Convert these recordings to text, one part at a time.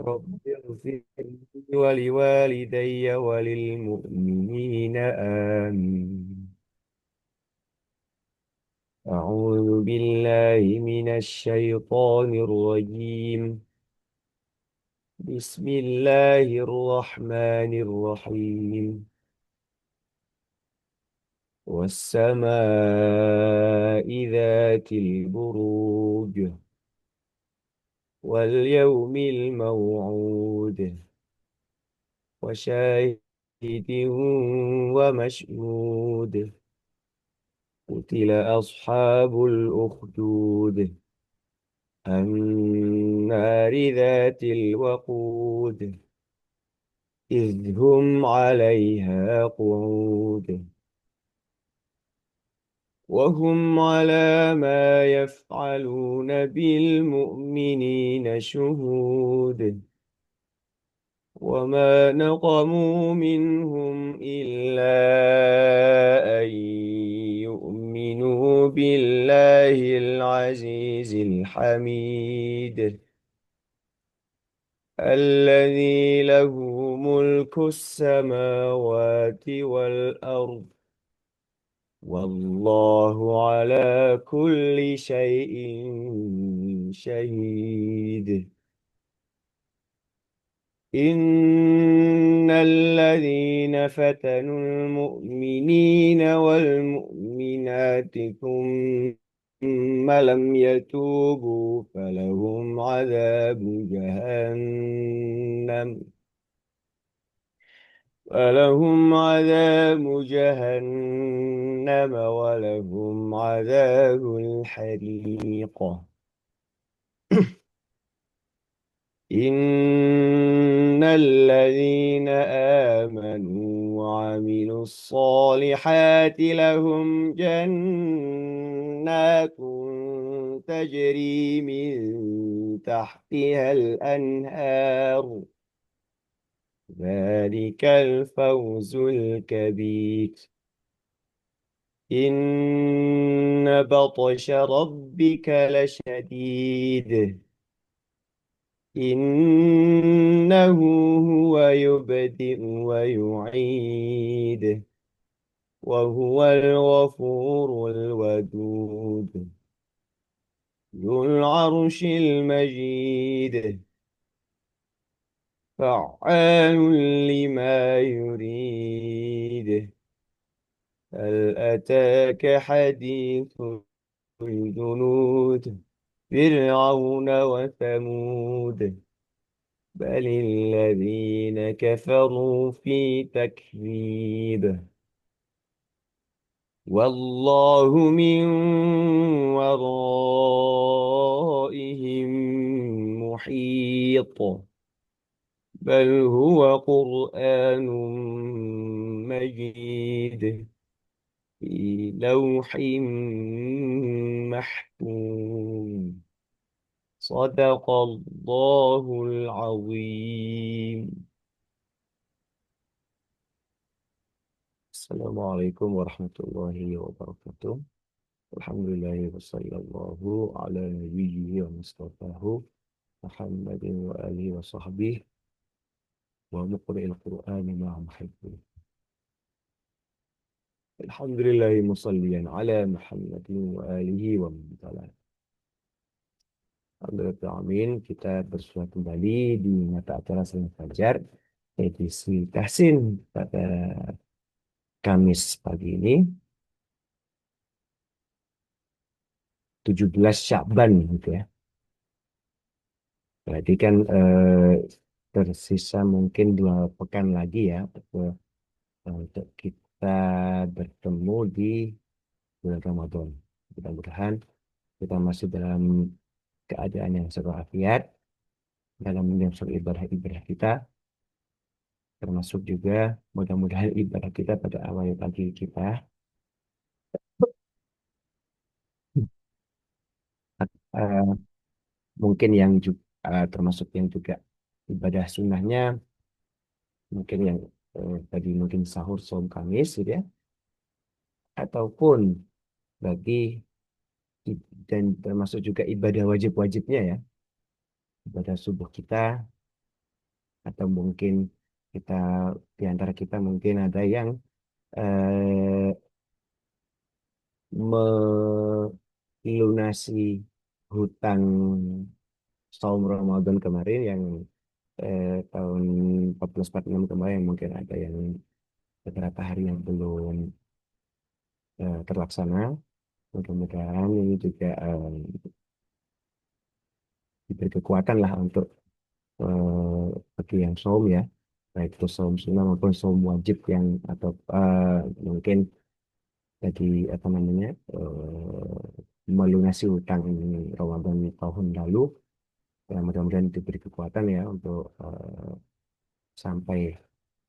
رب اغفر لي ولوالدي وللمؤمنين آمين. أعوذ بالله من الشيطان الرجيم. بسم الله الرحمن الرحيم. والسماء ذات البروج واليوم الموعود وشاهد ومشهود. قتل أصحاب الأخدود النار ذات الوقود إذ هم عليها قعود وهم على ما يفعلون بالمؤمنين شهود. وما نقموا منهم إلا أن يؤمنوا بالله العزيز الحميد الذي له ملك السماوات والأرض والله على كل شيء شهيد. إن الذين فتنوا المؤمنين والمؤمنات ثم لم يتوبوا فلهم عذاب جهنم ولهم عذاب الحريق. إن الذين آمنوا وعملوا الصالحات لهم جنات تجري من تحتها الأنهار. ذلك الفوز الكبير. إن بطش ربك لشديد. إنه هو يبدئ ويعيد وهو الغفور الودود ذو العرش المجيد فعال لما يريد. هل أتاك حديث الجنود فرعون وثمود بل الذين كفروا في تكذيب. والله من ورائهم محيط. بل هو قرآن مجيد في لوح محفوظ. صدق الله العظيم. السلام عليكم ورحمة الله وبركاته. الحمد لله وصلى الله على نبيه ومصطفاه محمد وآله وصحبه ومقرئ القرآن مع محبه. الحمد لله مصليا على محمد وآله ومن والاه. Alhamdulillah, amin. Kita bersua kembali di mata acara Salam Fajar edisi Tahsin pada Kamis pagi ini 17 Syakban gitu ya. Berarti kan tersisa mungkin 2 pekan lagi ya untuk kita bertemu di bulan Ramadan. Mudah-mudahan kita masih dalam keadaan yang sehat dalam menjalankan ibadah-ibadah kita, termasuk juga mudah-mudahan ibadah kita pada awal pagi kita eh, mungkin yang juga termasuk yang juga ibadah sunnahnya mungkin yang tadi mungkin sahur saum Kamis gitu ya, ataupun bagi dan termasuk juga ibadah wajib-wajibnya ya, ibadah subuh kita atau mungkin kita di antara kita mungkin ada yang eh, melunasi hutang saum Ramadan kemarin yang tahun 1446 kemarin mungkin ada yang beberapa hari yang belum terlaksana. Mudah-mudahan ini juga diberi kekuatan lah untuk bagi yang saum ya, baik itu saum sunnah maupun saum wajib yang atau mungkin bagi apa namanya melunasi hutang Ramadan tahun lalu. Ya, mudah-mudahan diberi kekuatan ya untuk sampai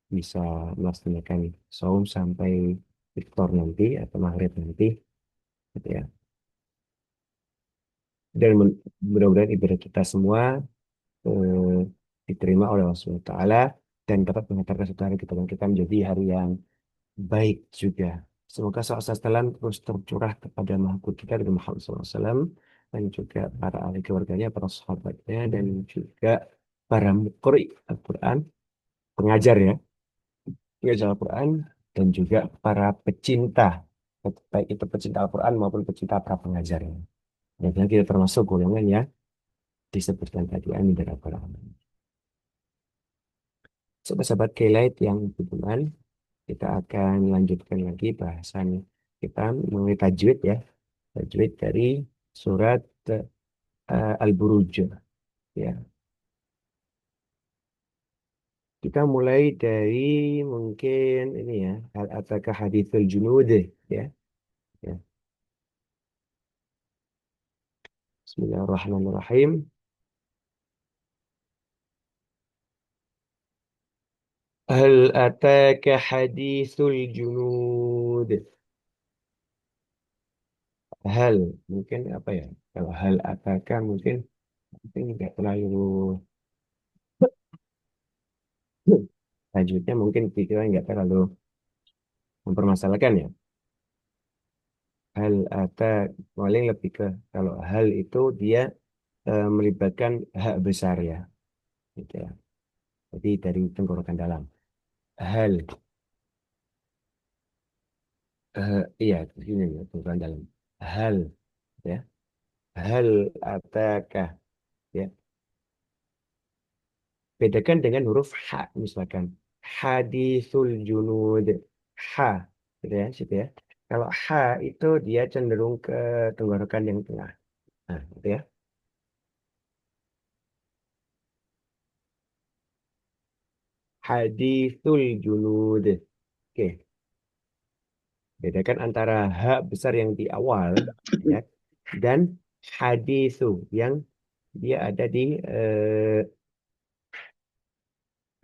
bisa melaksanakan saum sampai iftar nanti atau maghrib nanti gitu ya. Dan mudah-mudahan ibadah kita semua eh, diterima oleh Allah SWT dan dapat mengantarkan satu hari kita menjadi hari yang baik juga. Semoga SAW terus tercurah kepada mahkota kita dari Muhammad SAW dan juga para ahli keluarganya, para sahabatnya dan juga para mukri Al-Quran, pengajar ya, pengajar Al-Quran dan juga para pecinta, baik itu pecinta Al-Quran maupun pecinta para pengajarnya. Dan kita termasuk golongan yang disebutkan tadi amin dan rabbal alamin. Sahabat-sahabat Kelight yang budiman, kita akan lanjutkan lagi bahasan kita mengenai tajwid ya. Tajwid dari surat Al-Buruj ya. Kita mulai dari mungkin ini ya, hal ataka hadithul junud ya. Ya. Bismillahirrahmanirrahim. Hal ataka hadithul junud. Hal mungkin apa ya? Kalau hal ataka mungkin nggak terlalu tajwidnya mungkin pikiran nggak terlalu mempermasalahkan ya. Hal atau paling lebih ke kalau hal itu dia melibatkan hak besar ya, gitu ya. Jadi dari tenggorokan dalam. Hal, iya, ini ya tenggorokan dalam. Hal, ya. Hal atakah, ya. Bedakan dengan huruf ha, misalkan. Hadisul junud, ha, gitu ya, situ ya. Kalau ha itu dia cenderung ke tenggorokan yang tengah. Nah, gitu ya. Hadisul junud. Oke. Bedakan antara hak besar yang di awal ya, dan hadisu yang dia ada di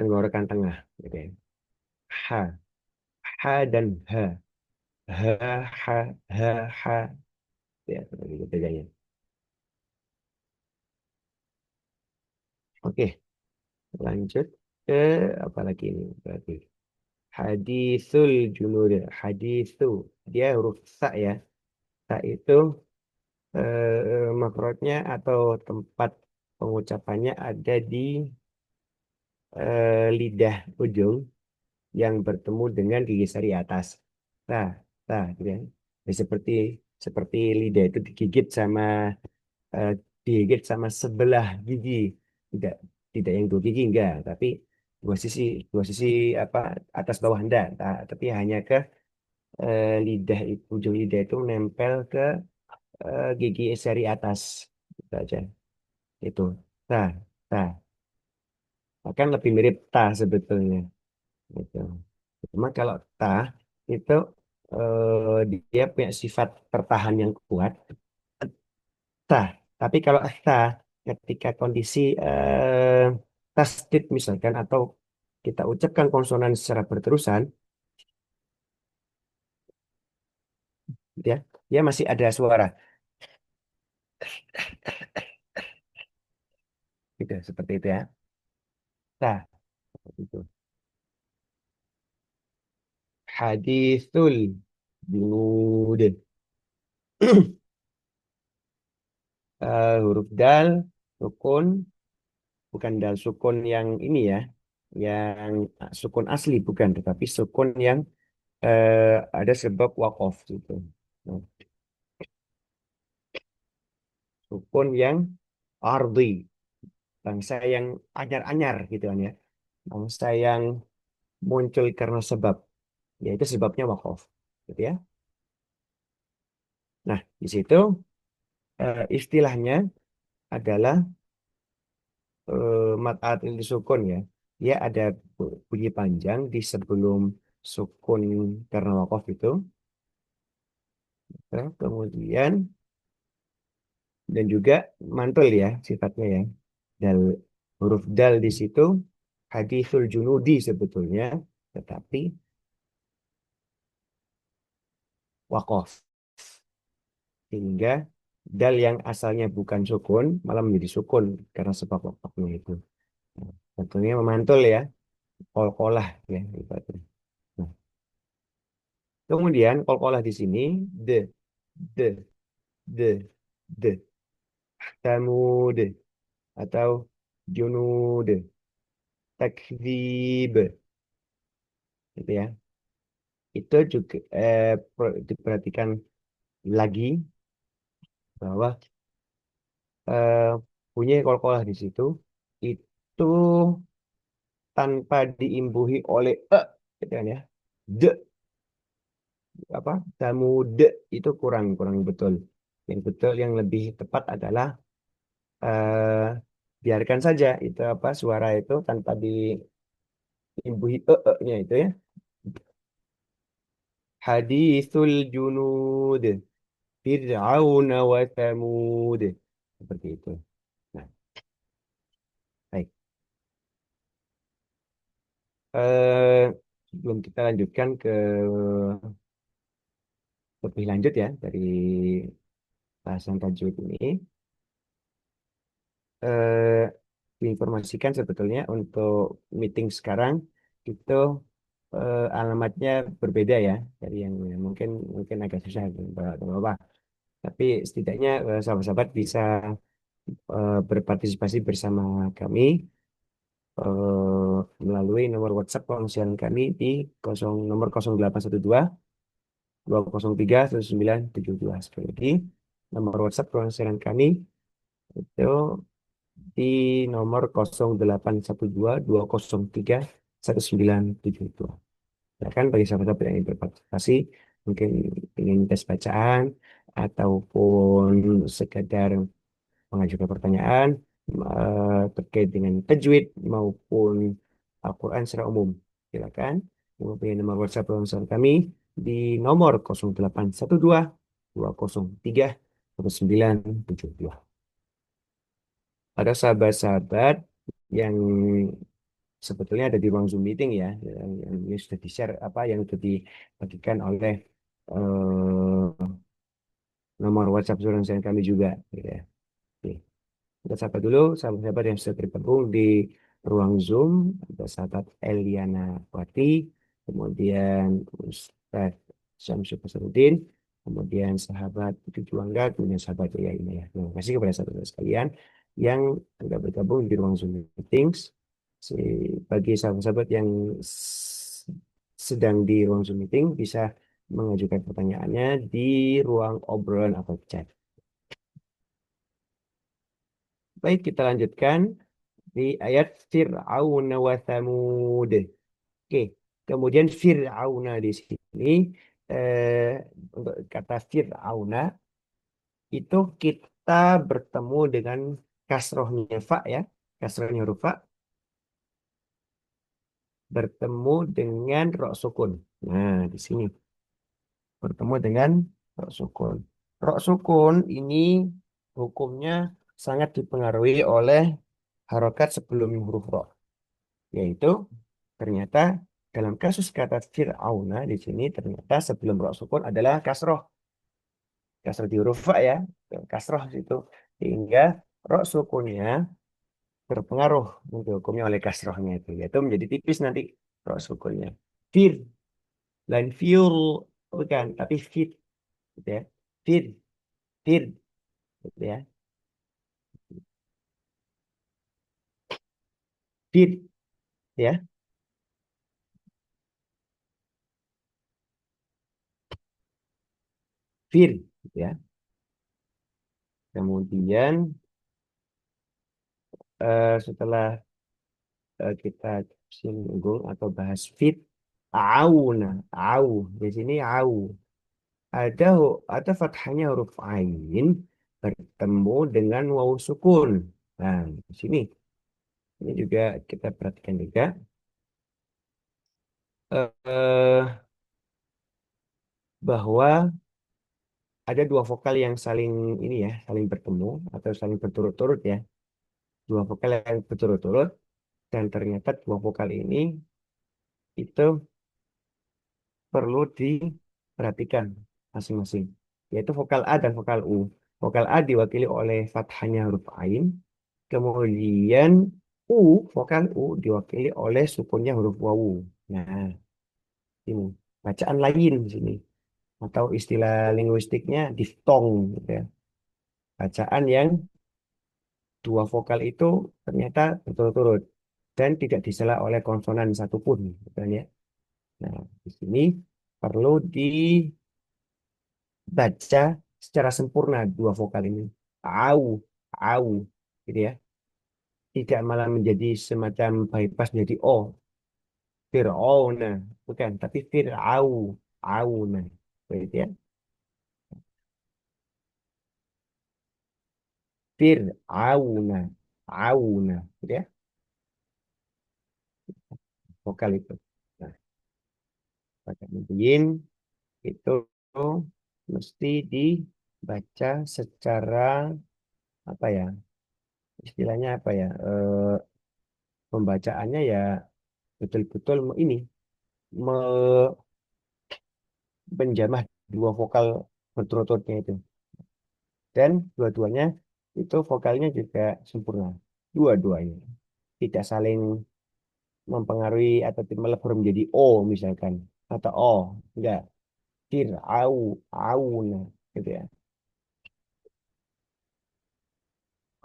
tenggorokan tengah. Gitu ya. Ha, ha dan ha, ha, ha, ha, ha. Ya, seperti itu bedanya. Oke, lanjut ke apa lagi ini? Berarti hadisul junud, hadisu dia huruf sa ya. Sa itu makrotnya atau tempat pengucapannya ada di lidah ujung yang bertemu dengan gigi sari atas. Nah, nah, gitu ya. Ya, seperti lidah itu eh, digigit sama sebelah gigi. Tidak tidak yang dua gigi enggak, tapi dua sisi dua sisi apa atas bawah enggak. Tapi hanya ke ujung lidah itu nempel ke gigi sari atas. Itu aja. Itu. Nah, nah, akan lebih mirip ta sebetulnya. Gitu. Cuma kalau ta itu dia punya sifat tertahan yang kuat. Ta. Tapi kalau ta ketika kondisi tasdid misalkan atau kita ucapkan konsonan secara berterusan, ya, dia masih ada suara. Gitu, seperti itu ya. Ta. Itu. Hadithul junud. Huruf dal, sukun, bukan dal sukun yang ini ya. yang sukun asli bukan, tetapi sukun yang ada sebab wakof gitu. Nah, sukun yang ardi, bangsa yang anyar-anyar gitu kan ya. Bangsa yang muncul karena sebab, yaitu sebabnya wakof. Gitu ya. Nah, di situ istilahnya adalah mataat ilmi sukun ya. Dia ada bunyi panjang di sebelum sukun karena wakof itu. Kemudian dan juga mantul ya sifatnya ya. Dal, huruf dal di situ hadisul junudi sebetulnya, tetapi wakof. Sehingga dal yang asalnya bukan sukun malah menjadi sukun karena sebab wakofnya itu. Nah, tentunya memantul ya, kol-kolah ya ibaratnya. Nah, kemudian kol-kolah di sini de, de, de, de, tamud atau junud, takdzib gitu ya. Itu juga diperhatikan lagi bahwa eh, punya kol-kolah di situ itu tanpa diimbuhi oleh gitu kan ya. De apa tamud itu kurang kurang betul. Yang betul yang lebih tepat adalah eh, biarkan saja itu apa suara itu tanpa diimbuhi nya itu ya. Hadisul junud Fir'aun wa Thamud. Seperti itu. Nah, baik. Eh, Sebelum kita lanjutkan ke lebih lanjut ya dari bahasan tajwid ini, eh, diinformasikan sebetulnya untuk meeting sekarang itu alamatnya berbeda ya dari yang mungkin mungkin agak susah Bapak. Tapi setidaknya sahabat-sahabat bisa berpartisipasi bersama kami melalui nomor WhatsApp pengungsian kami di nomor 0812 203 1972. Sekali lagi, nomor WhatsApp pengungsian kami itu di nomor 0812 203 1972. Silakan bagi sahabat-sahabat yang ingin berpartisipasi, mungkin ingin tes bacaan ataupun sekedar mengajukan pertanyaan terkait dengan tajwid maupun Al-Quran secara umum. Silakan menghubungi nomor WhatsApp langsung kami di nomor 0812 203 1972. Ada sahabat-sahabat yang sebetulnya ada di ruang Zoom meeting ya, yang sudah di-share apa yang sudah dibagikan oleh nomor WhatsApp langsung kami juga. Gitu ya. Oke. Kita sapa dulu sahabat-sahabat yang sudah tergabung di ruang Zoom. Ada sahabat Eliana Wati, kemudian Ustaz Syamsul Fasaruddin, kemudian sahabat Putri Juangga, kemudian sahabat Yaya ini ya. Terima kasih kepada sahabat sekalian yang sudah bergabung di ruang Zoom meetings. Bagi sahabat-sahabat yang sedang di ruang Zoom meeting bisa mengajukan pertanyaannya di ruang obrolan atau chat. Baik, kita lanjutkan di ayat Fir'aun wa Thamud. Oke, kemudian Fir'auna di sini untuk kata Fir'auna itu kita bertemu dengan kasrohnya fa ya, kasrohnya huruf fa bertemu dengan rok sukun. Nah, di sini bertemu dengan rok sukun. Rok sukun ini hukumnya sangat dipengaruhi oleh harokat sebelum huruf ro. Yaitu ternyata dalam kasus kata Fir'auna di sini ternyata sebelum roh sukun adalah kasroh. Kasroh di huruf fa ya. Kasroh itu. Sehingga roh sukunnya berpengaruh untuk hukumnya oleh kasrohnya itu. Yaitu menjadi tipis nanti roh sukunnya. Fir. Lain fiul. Bukan. Tapi fit. Gitu ya. Fir. Fir. Gitu ya. Fir. ya, fir, ya. Kemudian setelah kita singgung atau bahas fit, auna, au. Di sini au. Ada fathahnya huruf ain bertemu dengan wawu sukun. Nah, di sini ini juga kita perhatikan juga eh, bahwa ada dua vokal yang saling ini ya, saling bertemu atau saling berturut-turut ya. Dua vokal yang berturut-turut dan ternyata dua vokal ini itu perlu diperhatikan masing-masing, yaitu vokal A dan vokal U. Vokal A diwakili oleh fathahnya huruf ain, kemudian U, vokal U diwakili oleh sukunnya huruf wawu. Nah, ini bacaan lain di sini atau istilah linguistiknya diftong gitu ya. Bacaan yang dua vokal itu ternyata berturut-turut dan tidak disela oleh konsonan satupun, gitu kan ya. Nah, di sini perlu dibaca secara sempurna dua vokal ini. Au, au, gitu ya. Tidak malah menjadi semacam bypass menjadi O. Fir'auna, bukan, tapi Fir'au, auna. Begitu ya. Fir'auna, auna, gitu ya. Vokal itu. Nah, pada mungkin itu mesti dibaca secara apa ya? Istilahnya apa ya? Pembacaannya ya betul-betul ini menjamah dua vokal berturut-turutnya itu. Dan dua-duanya itu vokalnya juga sempurna. Dua-duanya. Tidak saling mempengaruhi atau melebur menjadi O misalkan. Atau O. Enggak. Fir, au, auna. Gitu ya.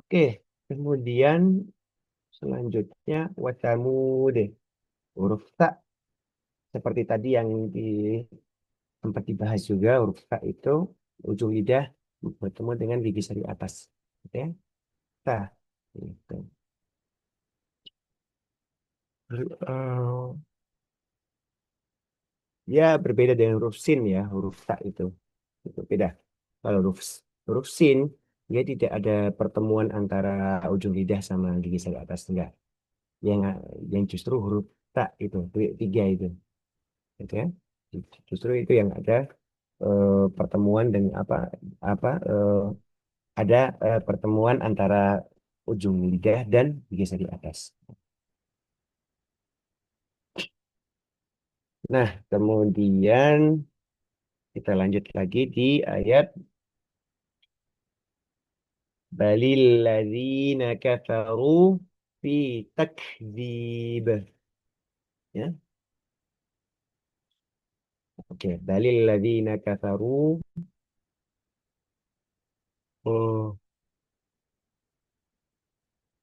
Oke. Kemudian selanjutnya watamud. Huruf ta. Seperti tadi yang di tempat dibahas juga huruf ta itu ujung lidah bertemu dengan gigi seri atas. Gitu ya. Ta. Gitu. Eh, Ya, berbeda dengan huruf sin ya, huruf ta itu beda. Kalau huruf sin, dia tidak ada pertemuan antara ujung lidah sama gigi seri atas enggak. Yang yang justru huruf ta itu, tiga itu ya. Justru itu yang ada pertemuan dan apa ada pertemuan antara ujung lidah dan gigi seri atas. Nah, kemudian kita lanjut lagi di ayat balil ladzina kafaru fi takdzib. Ya, oke. Balil ladzina kafaru. Oh,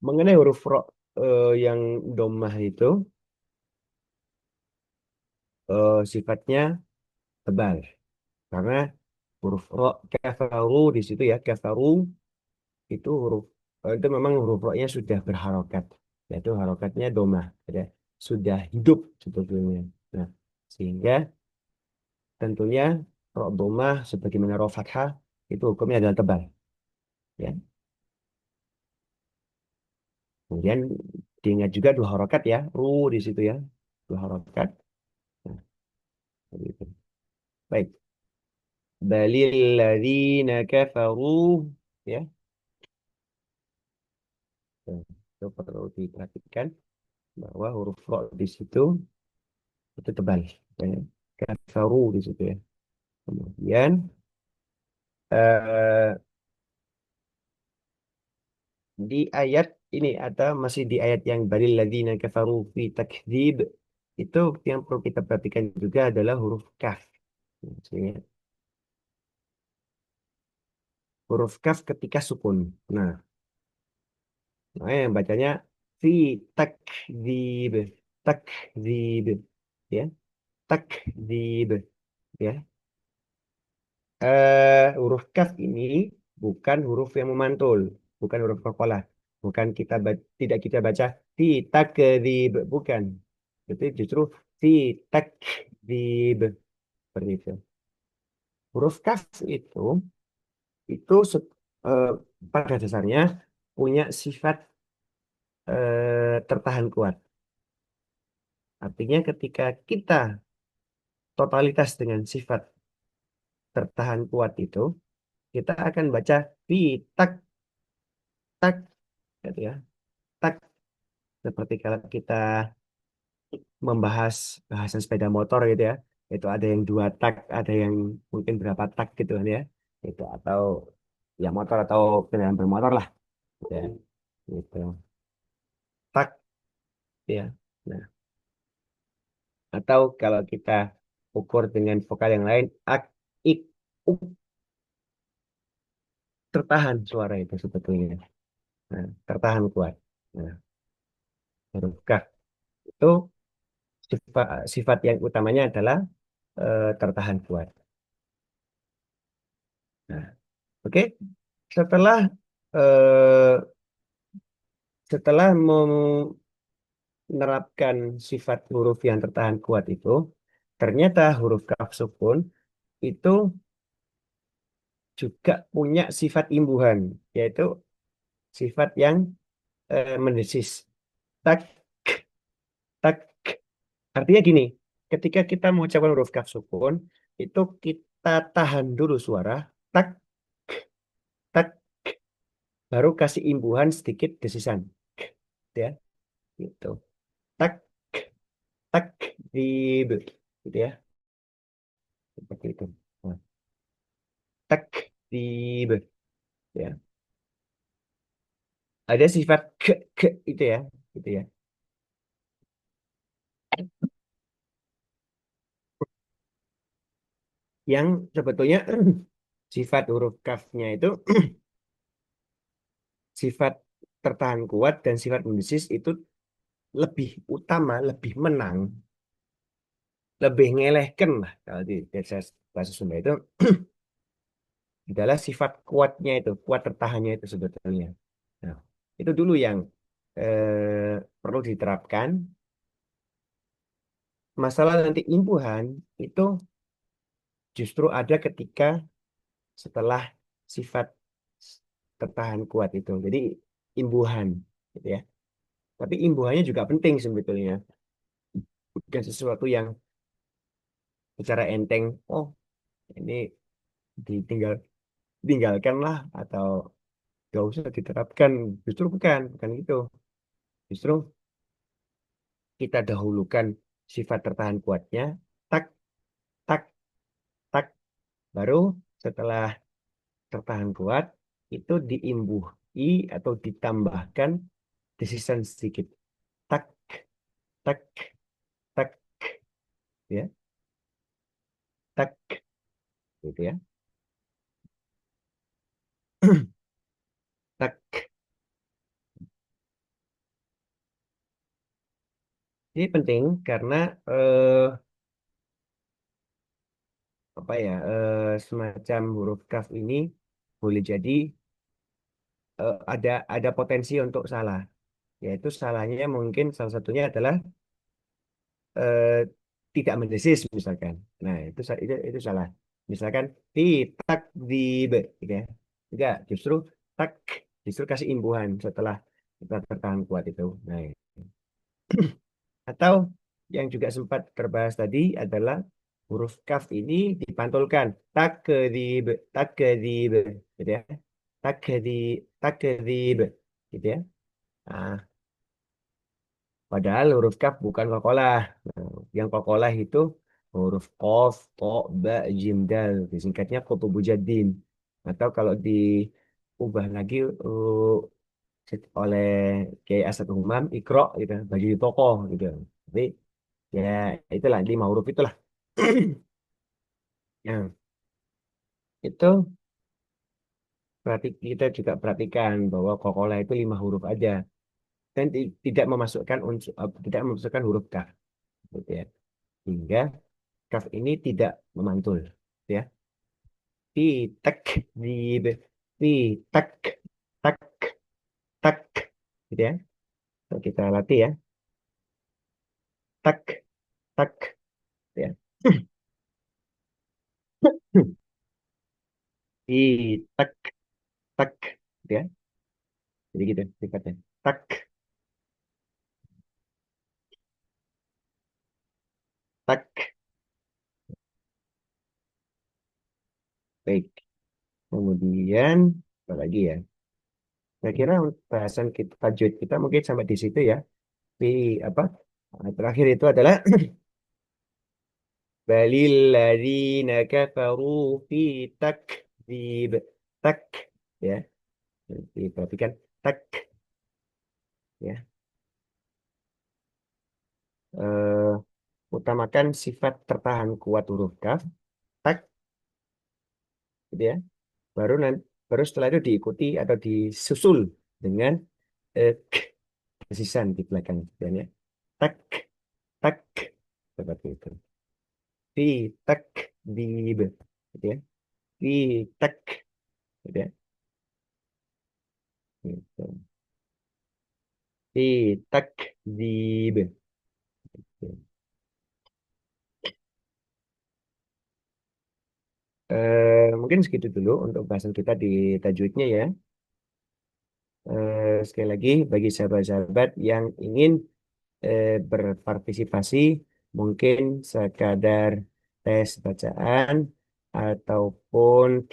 mengenai huruf ro yang domah itu sifatnya tebal karena huruf ro kafaru di situ ya kafaru itu huruf itu memang huruf ro-nya sudah berharokat, yaitu harokatnya domah, ya, sudah hidup sebetulnya. Nah, sehingga tentunya ro domah sebagaimana ro fathah itu hukumnya adalah tebal. Ya. Kemudian diingat juga dua harokat ya, ru di situ ya, dua harokat. Nah, seperti itu. Baik, balil ladzina kafaru ya, nah, itu perlu diperhatikan bahwa huruf ro di situ itu tebal, ya. Kafaru di situ ya. Kemudian eh, di ayat ini atau masih di ayat yang balil ladzina kafaru fi takdzib itu yang perlu kita perhatikan juga adalah huruf kaf. Maksudnya, huruf kaf ketika sukun. Nah, yang bacanya fi takdzib. takdzib, ya, takdzib, ya. Huruf kaf ini bukan huruf yang memantul, bukan huruf qalqalah, bukan tidak kita baca ti takdzib, bukan. Itu justru ti takdzib, seperti itu. Huruf kaf itu eh, pada dasarnya punya sifat tertahan kuat. Artinya ketika kita totalitas dengan sifat tertahan kuat itu, kita akan baca fi tak tak gitu ya. Tak seperti kalau kita membahas bahasan sepeda motor gitu ya. Itu ada yang dua tak, ada yang mungkin berapa tak gitu kan ya. Itu atau ya motor atau kendaraan bermotor lah gitu ya. Gitu. Tak ya. Nah, atau kalau kita ukur dengan vokal yang lain ak, ik, uk, tertahan suara itu sebetulnya. Nah, tertahan kuat. Nah, huruf kaf itu sifat yang utamanya adalah tertahan kuat. Nah, oke. Setelah eh, setelah menerapkan sifat huruf yang tertahan kuat itu, ternyata huruf kaf sukun itu juga punya sifat imbuhan, yaitu sifat yang mendesis. Tak, tak. Artinya gini, ketika kita mengucapkan huruf kaf sukun, itu kita tahan dulu suara, tak, tak, baru kasih imbuhan sedikit desisan. Ya, gitu. Tak, tak, di, gitu ya, seperti itu. Nah, tak, di, ya. Ada sifat ke itu ya, gitu ya. Yang sebetulnya sifat huruf kafnya itu sifat tertahan kuat dan sifat mendesis itu lebih utama, lebih menang, lebih ngelehken lah kalau di bahasa bahasa Sunda itu adalah sifat kuatnya itu, kuat tertahannya itu sebetulnya. Nah, itu dulu yang perlu diterapkan. Masalah nanti imbuhan itu justru ada ketika setelah sifat tertahan kuat itu. Jadi imbuhan, gitu ya. Tapi imbuhannya juga penting sebetulnya. Bukan sesuatu yang secara enteng, oh ini ditinggal tinggalkan lah atau gak usah diterapkan. Justru bukan gitu. Justru kita dahulukan sifat tertahan kuatnya, tak, tak, tak, baru setelah tertahan kuat itu diimbuhi atau ditambahkan desisan sedikit, tak, tak, tak, ya, tak, gitu ya, tak. Ini penting karena eh, apa ya semacam huruf kaf ini boleh jadi ada potensi untuk salah. Yaitu salahnya mungkin salah satunya adalah eh, tidak mendesis misalkan. Nah, itu salah. Misalkan di tak di be, gitu ya. Enggak, tak justru kasih imbuhan setelah kita tertahan kuat itu. Nah, atau yang juga sempat terbahas tadi adalah huruf kaf ini dipantulkan tak ke di tak ke di gitu ya. Tak ke di tak ke di gitu ya. Nah, padahal huruf kaf bukan kokolah. Nah, yang kokolah itu huruf kof, to, ba, jim, dal. Disingkatnya kotobujaddin. Atau kalau diubah lagi oleh Kiai Asad Umam, Iqra gitu, bagi tokoh gitu. Tapi ya itulah 5 huruf itulah. Nah, itu berarti kita juga perhatikan bahwa kokolah itu 5 huruf aja. dan tidak memasukkan unsur, tidak memasukkan huruf kaf, gitu ya. Hingga kaf ini tidak memantul, gitu ya. Fi tak di fi tak tak tak, gitu ya. So, kita latih ya. Tak tak, gitu ya. Fi tak tak, gitu ya. Jadi gitu singkatnya. Tak. Tak. Baik. Kemudian apa lagi ya? Saya kira bahasan kita, tajwid kita mungkin sampai di situ ya. Tapi apa? Terakhir itu adalah balil ladzina kafaru fi takdzib. Tak, ya. Diperhatikan tak, ya. Eh, Utamakan sifat tertahan kuat huruf kaf, tak, gitu ya. Baru nanti, baru setelah itu diikuti atau disusul dengan k, kesisan di belakang, dan ya. Tak, tak, seperti itu. Fi tak di, gitu ya. Fi tak, gitu ya. Gitu. Fi tak di, mungkin segitu dulu untuk bahasan kita di tajwidnya ya. Sekali lagi bagi sahabat-sahabat yang ingin berpartisipasi, mungkin sekadar tes bacaan ataupun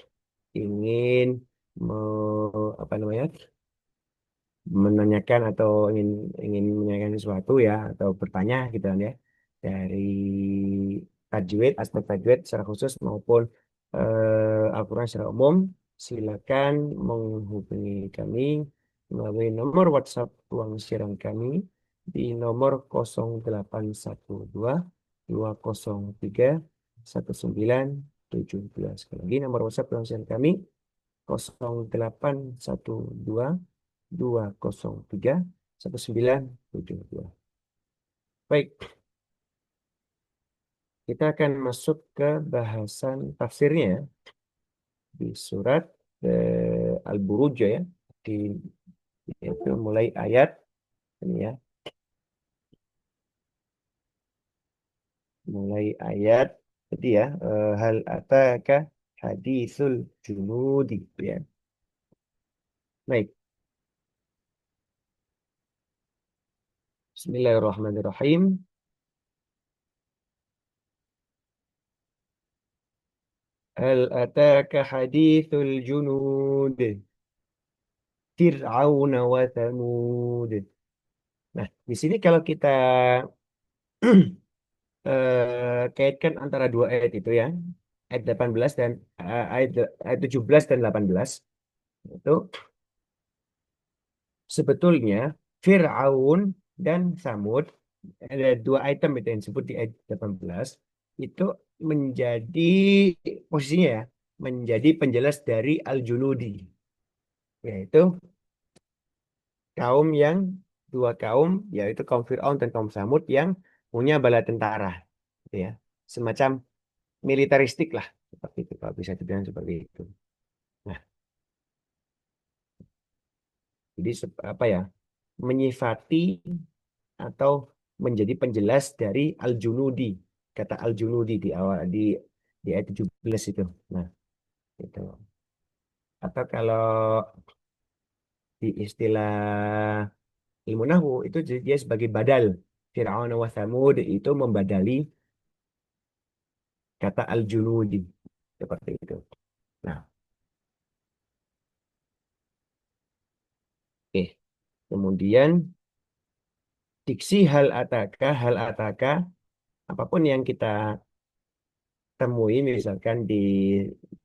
ingin apa namanya, menanyakan atau ingin ingin menanyakan sesuatu ya, atau bertanya gitu kan ya, dari tajwid, aspek tajwid secara khusus maupun Al-Quran secara umum, silakan menghubungi kami melalui nomor WhatsApp ruang siaran kami di nomor 0812 203 1972. Sekali lagi nomor WhatsApp ruang siaran kami 0812 203 1972. Baik, kita akan masuk ke bahasan tafsirnya ya, di surat Al-Buruj ya, di yaitu mulai ayat ini ya, mulai ayat tadi ya, hal ataka hadisul junudi ya. Baik, Bismillahirrahmanirrahim. Hal ataka hadithul junud Fir'aun wa Thamud. Nah, di sini kalau kita kaitkan antara dua ayat itu ya, ayat 18 dan ayat 17 dan 18, itu sebetulnya Fir'aun dan Samud, ada dua item itu yang disebut di ayat 18, itu menjadi posisinya ya, menjadi penjelas dari Al-Junudi, yaitu kaum yang dua kaum, yaitu kaum Fir'aun dan kaum Samud yang punya bala tentara, gitu ya, semacam militeristik lah, seperti itu kalau bisa dibilang seperti itu. Nah, jadi apa ya, menyifati atau menjadi penjelas dari Al-Junudi, kata Al-Junudi di awal di ayat 17 itu. Nah, itu. Atau kalau di istilah ilmu nahwu itu dia sebagai badal. Fir'aun wa Thamud itu membadali kata Al-Junudi, seperti itu. Nah, oke. Kemudian diksi hal ataka, apapun yang kita temui misalkan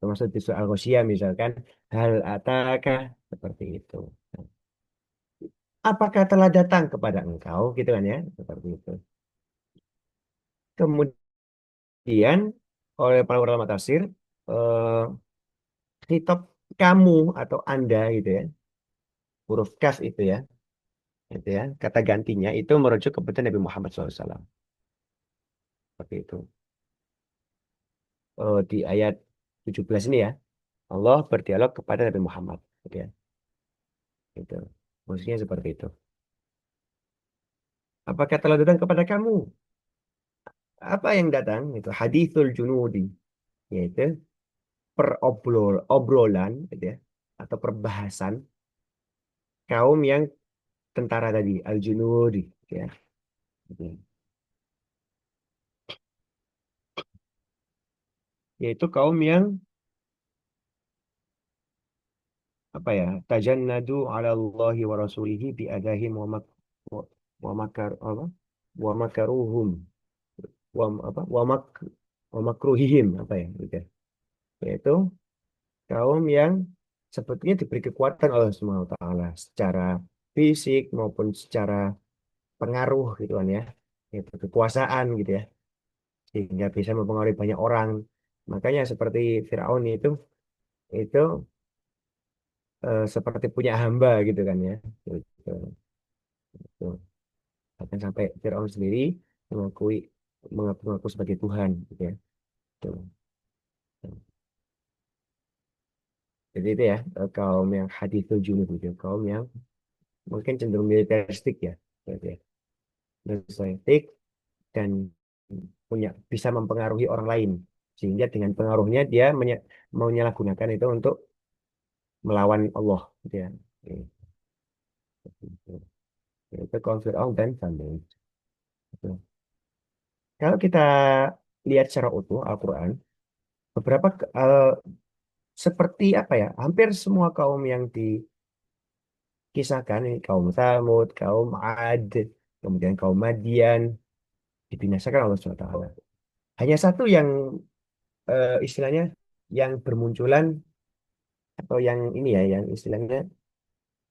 termasuk di soal Al misalkan hal ataka, seperti itu. Nah, apakah telah datang kepada engkau, gitu kan ya, seperti itu. Kemudian oleh para ulama tafsir, eh, hitop kamu atau anda gitu ya, huruf kaf itu ya, Itu ya. Kata gantinya itu merujuk kepada Nabi Muhammad SAW. Seperti itu. Di ayat 17 ini ya, Allah berdialog kepada Nabi Muhammad. Gitu ya. Itu. Maksudnya seperti itu. Apakah telah datang kepada kamu? Apa yang datang? Itu hadithul junudi. Yaitu obrolan gitu ya. Atau perbahasan kaum yang tentara tadi. Al-junudi. Gitu ya. Gitu ya. Yaitu kaum yang apa ya, tajannadu ala Allahi wa rasulihi bi adahim wa, wa makar apa wa makaruhum apa wa makruhihim apa ya gitu ya. Yaitu kaum yang sebetulnya diberi kekuatan oleh Allah Subhanahu wa taala secara fisik maupun secara pengaruh gitu kan ya, itu kekuasaan gitu ya, sehingga bisa mempengaruhi banyak orang. Makanya seperti Firaun itu seperti punya hamba gitu kan ya. Gitu. Gitu. Bahkan sampai Firaun sendiri mengakui mengaku sebagai Tuhan gitu ya. Tuh. Jadi itu ya, kaum yang hadithul junud gitu, kaum yang mungkin cenderung militeristik ya, gitu ya. Militeristik dan punya bisa mempengaruhi orang lain, sehingga dengan pengaruhnya dia menyalahgunakan itu untuk melawan Allah gitu ya. Gitu. Itu kaum Firaun dan Tsamud. Gitu. Kalau kita lihat secara utuh Al-Quran, beberapa seperti apa ya, hampir semua kaum yang dikisahkan ini kaum Tsamud, kaum Ad, kemudian kaum Madian dibinasakan oleh Allah SWT. Hanya satu yang istilahnya yang bermunculan atau yang ini ya, yang istilahnya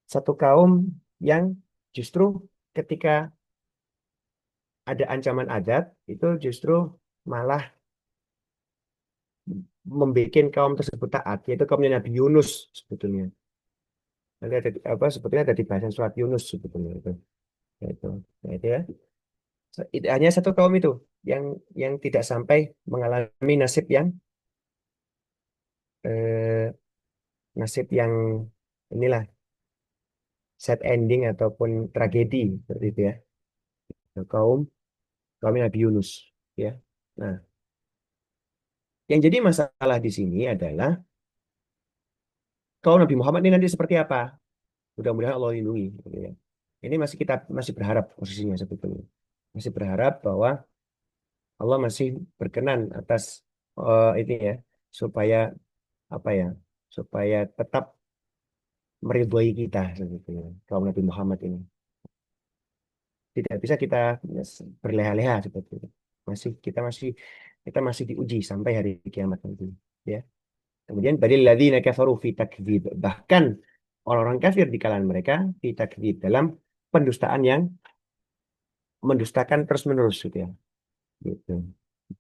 satu kaum yang justru ketika ada ancaman adat itu justru malah membuat kaum tersebut taat, yaitu kaumnya Nabi Yunus sebetulnya. Nanti ada apa sebetulnya ada di bahasan surat Yunus sebetulnya itu. Itu, nah, itu ya. Hanya satu kaum itu yang tidak sampai mengalami eh, nasib yang inilah sad ending ataupun tragedi seperti itu ya. Nah, kaum Nabi Yunus ya. Nah, yang jadi masalah di sini adalah kaum Nabi Muhammad ini nanti seperti apa? Mudah-mudahan Allah lindungi gitu ya. Ini kita masih berharap posisinya sebetulnya. Masih berharap bahwa Allah masih berkenan atas ini ya supaya apa ya? Supaya tetap meridhoi kita sebetulnya kaum Nabi Muhammad ini. Tidak bisa kita berleha-leha seperti itu. Kita masih diuji sampai hari kiamat nanti. Ya. Kemudian badil ladzina kafaru fi takdzib. Bahkan orang-orang kafir di kalangan mereka fi takdzib dalam pendustaan yang mendustakan terus-menerus gitu ya. Gitu.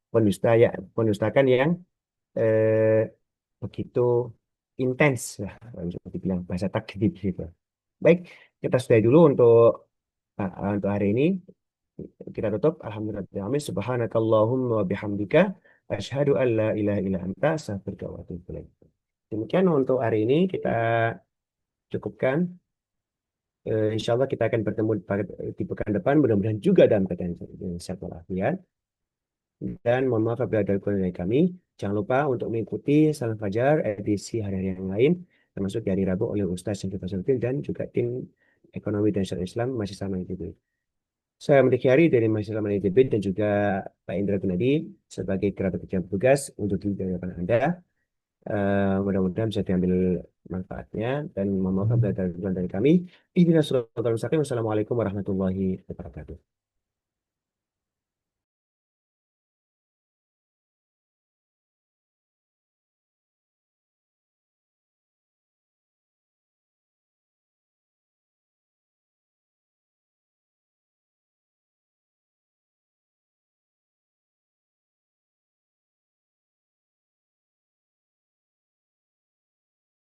Pendustakan yang eh, begitu intens lah kalau bisa dibilang bahasa takdzib gitu. Baik, kita sudahi dulu untuk hari ini. Kita tutup. Alhamdulillah. Subhanakallahumma wa bihamdika. Asyhadu an la ilaha illa anta astaghfiruka wa atubu ilaik. Demikian untuk hari ini kita cukupkan. Insya Allah kita akan bertemu di pekan depan. Mudah-mudahan juga dalam keadaan yang sehat walafiat. Dan mohon maaf apabila ada kekurangan dari kami. Jangan lupa untuk mengikuti Salam Fajar edisi hari-hari yang lain. Termasuk di hari Rabu oleh Ustaz Syarif Fasaludin dan juga tim Ekonomi dan Syariah Islam masih sama itu. Saya Medik Hyari dari Mahasiswa Salam ITB dan juga Pak Indra Gunadi sebagai kerabat kerja petugas untuk di hadapan Anda. Mudah-mudahan bisa diambil manfaatnya dan mohon maaf apabila ada kekurangan dari kami. Ihdinas siratal mustaqim. Wassalamualaikum warahmatullahi wabarakatuh.